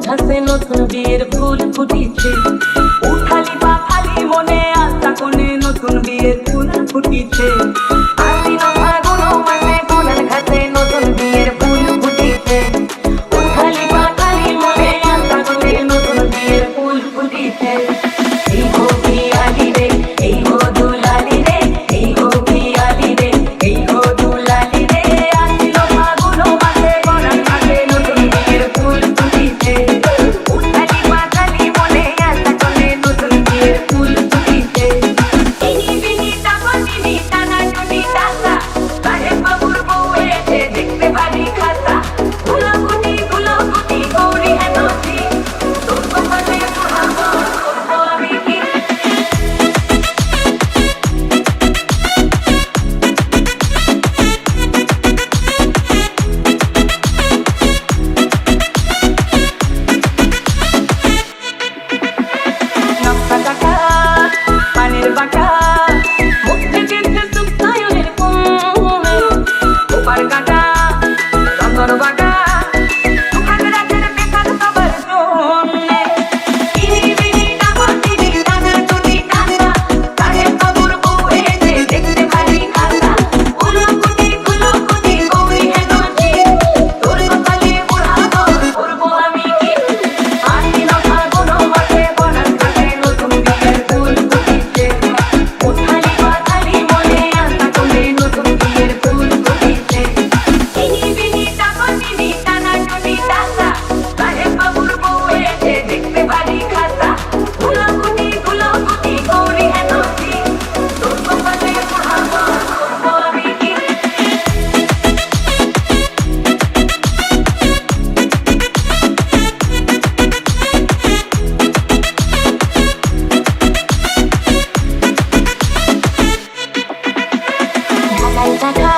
ঘাসে নতুন বিয়ের ফুল ফুটিছে, উঠালি পাখালি মনে আশা কোণে নতুন বিয়ের ফুল ফুটিছে। আশ্বিন ফাগুন মাসে কোণার ঘাসে নতুন বিয়ের ফুল ফুটিছে, উঠালি পাখালি মনে আশা কোণে নতুন বিয়ের ফুল ফুটিছে। এই গো পিয়ালি রে, এই গো দুলালি রে, এই গো পিয়ালি রে, এই গো দুলালি রে। আশ্বিন ফাগুন মাসে কোণার ঘাসে নতুন বিয়ের ফুল ফুটিছে, উঠালি পাখালি মনে আশা কোণে নতুন বিয়ের ফুল ফুটিছে। ইনি বিনি টাকানি টানা টুনি টাকা, সাহেব বাবুর বউ এসে দেখতে ভারী খাসা। গুলাগুটি গৌরী হেনসি, তোর কপালে পোড়াবো করবো আমি কি। নকশা কাটা পানের বাটা, মুখে দিতে সুপ্তায়নের কুমে, ওপার কাটা রঙর বাটা, সুখাগ রাতের বেকার সবার জন্যে। ইনি বিনি টাকানি টানা টুনি টাকা, সাহেব বাবুর বউ এসে দেখতে ভারী খাসা। গুলাগুটি গৌরী হেনসি, তোর কপালে পোড়াবো করবো আমি কি। আশ্বিন ফাগুন মাসে কোণার ঘাসে নতুন বিয়ের ফুল ফুটিছে, উঠালি পাখালি মনে আশা কোণে নতুন বিয়ের ফুল ফুটিছে। ইনি বিনি টাকানি টানা টুনি টাকা, সাহেব বাবুর বউ এসে দেখতে ভারী খাসা। গুলাগুটি গৌরী হেনসি, তোর কপালে পোড়াবো করবো আমি কি। ঢাকায় ঢাকা